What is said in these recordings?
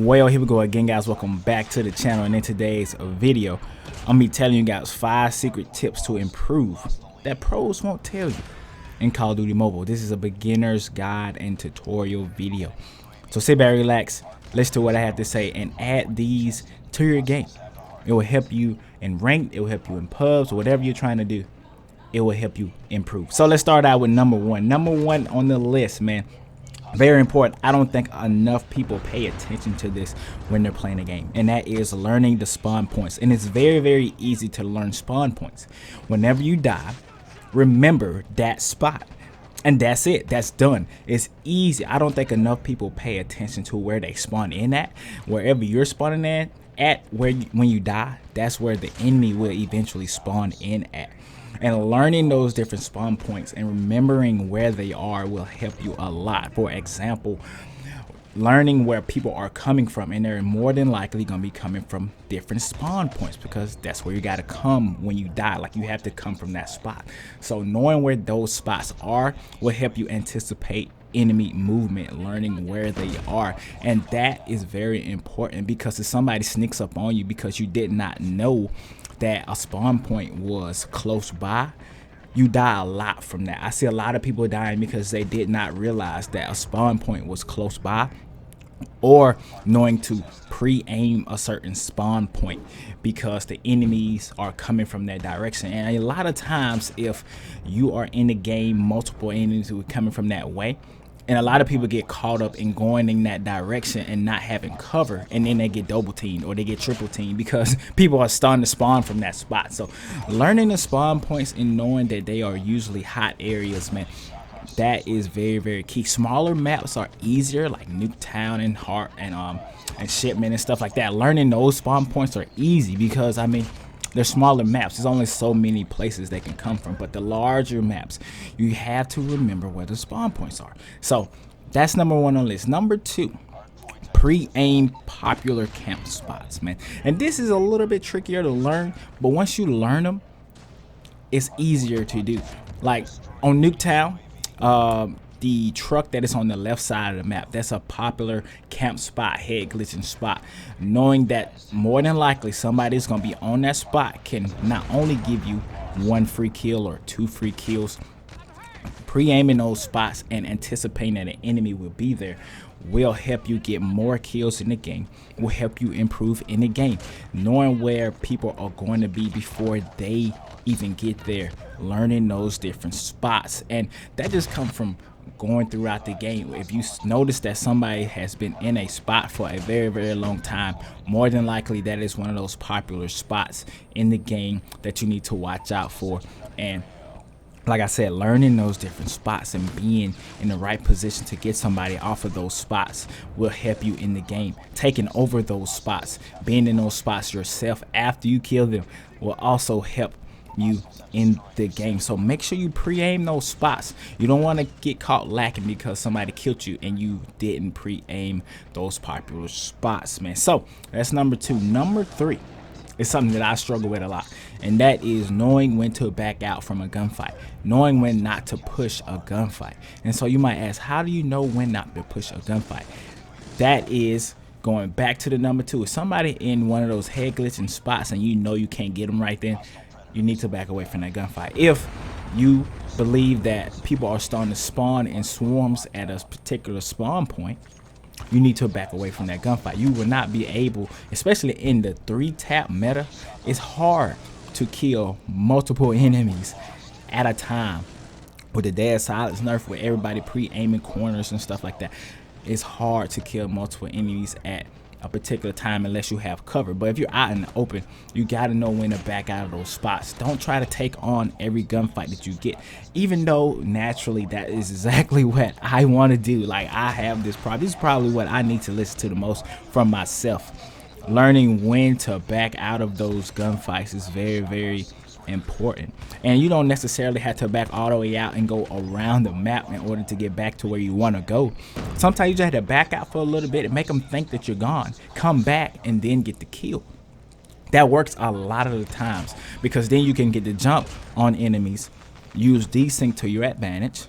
Well, here we go again, guys. Welcome back to the channel, and in today's video I'm gonna be telling you guys 5 secret tips to improve that pros won't tell you in Call of Duty Mobile. This is a beginner's guide and tutorial video, so sit back, relax, listen to what I have to say, and add these to your game. It will help you in ranked, it will help you in pubs, whatever you're trying to do. It will help you improve. So let's start out with number one on the list, man. Very important. I don't think enough people pay attention to this when they're playing a game, and that is learning the spawn points. And it's very easy to learn spawn points. Whenever you die, remember that spot, and that's it. That's done. It's easy. I don't think enough people pay attention to where they spawn in at. Wherever you're spawning at when you die, that's where the enemy will eventually spawn in at. And learning those different spawn points and remembering where they are will help you a lot. For example, learning where people are coming from, and they're more than likely going to be coming from different spawn points, because that's where you got to come when you die. Like, you have to come from that spot. So knowing where those spots are will help you anticipate enemy movement, learning where they are. And that is very important, because if somebody sneaks up on you because you did not know that a spawn point was close by, you die a lot from that. I see a lot of people dying because they did not realize that a spawn point was close by, or knowing to pre-aim a certain spawn point because the enemies are coming from that direction. And a lot of times, if you are in the game, multiple enemies who are coming from that way, and a lot of people get caught up in going in that direction and not having cover, and then they get double teamed or they get triple teamed because people are starting to spawn from that spot. So learning the spawn points and knowing that they are usually hot areas, man, that is very key. Smaller maps are easier, like Nuketown and Heart and Shipment and stuff like that. Learning those spawn points are easy because, I mean, they're smaller maps. There's only so many places they can come from. But the larger maps, you have to remember where the spawn points are. So that's number 1 on the list. Number 2, pre-aim popular camp spots, man. And this is a little bit trickier to learn, but once you learn them, it's easier to do. Like on Nuketown, the truck that is on the left side of the map, that's a popular camp spot, head glitching spot. Knowing that more than likely somebody's gonna be on that spot can not only give you 1 free kill or 2 free kills. Pre-aiming those spots and anticipating that an enemy will be there will help you get more kills in the game, will help you improve in the game. Knowing where people are going to be before they even get there, learning those different spots. And that just comes from going throughout the game. If you notice that somebody has been in a spot for a very long time, more than likely that is one of those popular spots in the game that you need to watch out for. And like I said, learning those different spots and being in the right position to get somebody off of those spots will help you in the game. Taking over those spots, being in those spots yourself after you kill them, will also help you in the game. So make sure you pre-aim those spots. You don't want to get caught lacking because somebody killed you and you didn't pre-aim those popular spots, man. So that's number 2. Number 3 is something that I struggle with a lot, and that is knowing when to back out from a gunfight, knowing when not to push a gunfight. And so you might ask, how do you know when not to push a gunfight? That is going back to the number 2. If somebody in one of those head glitching spots and you know you can't get them right then, you need to back away from that gunfight. If you believe that people are starting to spawn in swarms at a particular spawn point, you need to back away from that gunfight. You will not be able, especially in the 3-tap meta, it's hard to kill multiple enemies at a time. With the dead silence nerf, with everybody pre-aiming corners and stuff like that, it's hard to kill multiple enemies at a particular time unless you have cover. But if you're out in the open, you got to know when to back out of those spots. Don't try to take on every gunfight that you get, even though naturally that is exactly what I want to do. Like, I have this problem. This is probably what I need to listen to the most from myself. Learning when to back out of those gunfights is very important. And you don't necessarily have to back all the way out and go around the map in order to get back to where you want to go. Sometimes you just have to back out for a little bit and make them think that you're gone, come back, and then get the kill. That works a lot of the times, because then you can get the jump on enemies, use desync to your advantage,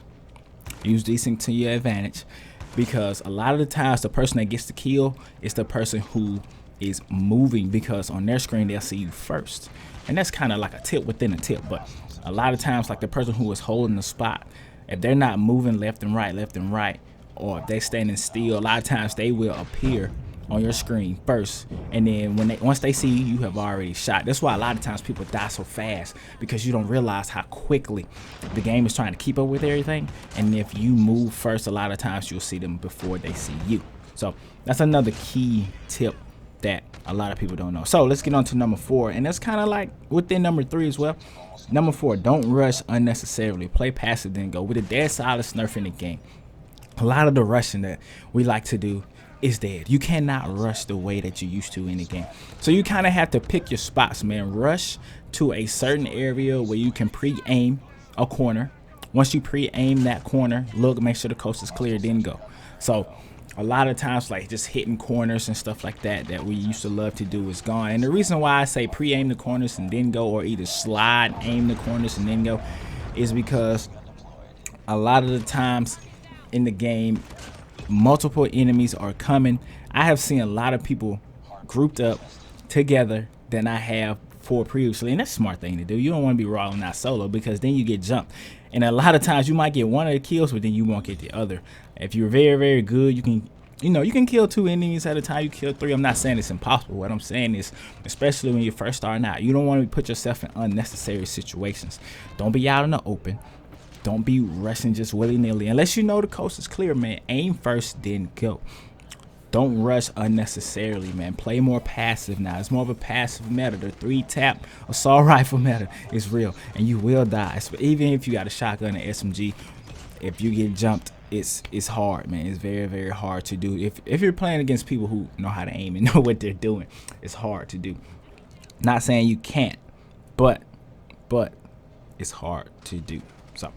because a lot of the times the person that gets the kill is the person who is moving, because on their screen they'll see you first. And that's kind of like a tip within a tip, but a lot of times, like the person who is holding the spot, if they're not moving left and right, or if they're standing still, a lot of times they will appear on your screen first, and then once they see you, you have already shot. That's why a lot of times people die so fast, because you don't realize how quickly the game is trying to keep up with everything. And if you move first, a lot of times you'll see them before they see you. So that's another key tip that a lot of people don't know. So let's get on to number 4, and that's kind of like within number 3 as well. Number 4, don't rush unnecessarily. Play passive, then go. With a dead silence nerf in the game, a lot of the rushing that we like to do is dead. You cannot rush the way that you used to in the game. So you kind of have to pick your spots, man. Rush to a certain area where you can pre-aim a corner. Once you pre-aim that corner, look, make sure the coast is clear, then go. So a lot of times, like just hitting corners and stuff like that we used to love to do is gone. And the reason why I say pre-aim the corners and then go, or either slide aim the corners and then go, is because a lot of the times in the game, multiple enemies are coming. I have seen a lot of people grouped up together than I have for previously, and that's a smart thing to do. You don't want to be rolling out solo, because then you get jumped, and a lot of times you might get one of the kills, but then you won't get the other. If you're very, very good, you can, you can kill 2 enemies at a time. You kill 3. I'm not saying it's impossible. What I'm saying is, especially when you're first starting out, you don't want to put yourself in unnecessary situations. Don't be out in the open. Don't be rushing just willy-nilly. Unless you know the coast is clear, man. Aim first, then go. Don't rush unnecessarily, man. Play more passive now. It's more of a passive meta. The 3-tap assault rifle meta is real, and you will die. So even if you got a shotgun and SMG, if you get jumped, it's hard, man. It's very, very hard to do. If you're playing against people who know how to aim and know what they're doing, it's hard to do. Not saying you can't, but it's hard to do. So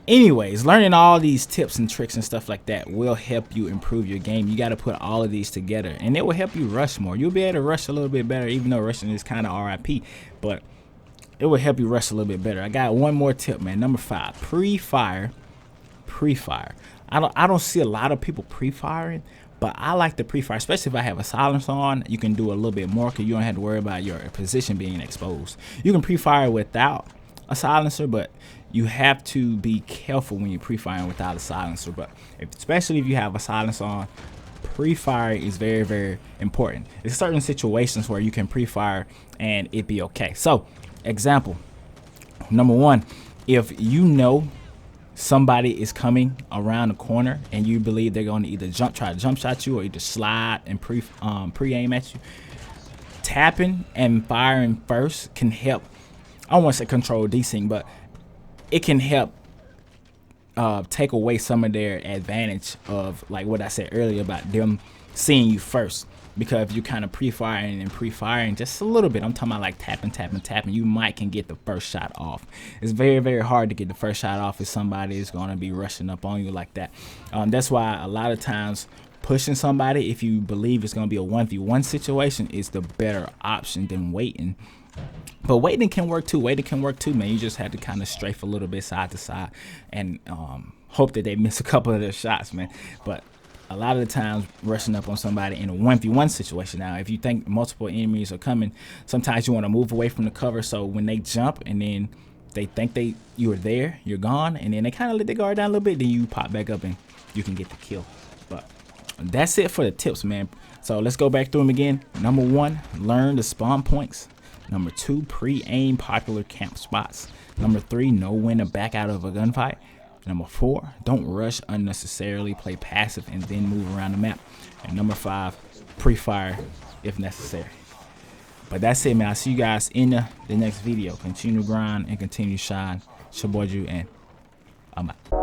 anyways, learning all these tips and tricks and stuff like that will help you improve your game. You got to put all of these together, and it will help you rush more. You'll be able to rush a little bit better, even though rushing is kind of RIP, but it will help you rush a little bit better. I got one more tip, man. Number 5, pre-fire. I don't see a lot of people pre-firing, but I like the pre-fire, especially if I have a silencer on. You can do a little bit more, because you don't have to worry about your position being exposed. You can pre-fire without a silencer, but you have to be careful when you're pre-firing without a silencer. But especially if you have a silencer on, pre-fire is very, very important. There's certain situations where you can pre-fire and it be okay. So example number 1, if you know somebody is coming around the corner and you believe they're going to either try to jump shot you, or either slide and pre-aim at you, tapping and firing first can help. I don't want to say control desync, but it can help take away some of their advantage of, like what I said earlier about them seeing you first. Because if you kind of pre-firing just a little bit, I'm talking about like tapping, you might can get the first shot off. It's very, very hard to get the first shot off if somebody is going to be rushing up on you like that. That's why a lot of times pushing somebody, if you believe it's going to be a 1v1 situation, is the better option than waiting. But waiting can work too. Man. You just have to kind of strafe a little bit side to side and hope that they miss a couple of their shots, man. But a lot of the times, rushing up on somebody in a 1v1 situation. Now, if you think multiple enemies are coming, sometimes you want to move away from the cover. So when they jump and then they think you are there, you're gone, and then they kind of let their guard down a little bit, then you pop back up and you can get the kill. But that's it for the tips, man. So let's go back through them again. Number 1, learn the spawn points. Number 2, pre-aim popular camp spots. Number 3, know when to back out of a gunfight. Number 4, don't rush unnecessarily. Play passive and then move around the map. And number 5, pre-fire if necessary. But that's it, man. I'll see you guys in the next video. Continue to grind and continue to shine. It's your boy Drew, and I'm out.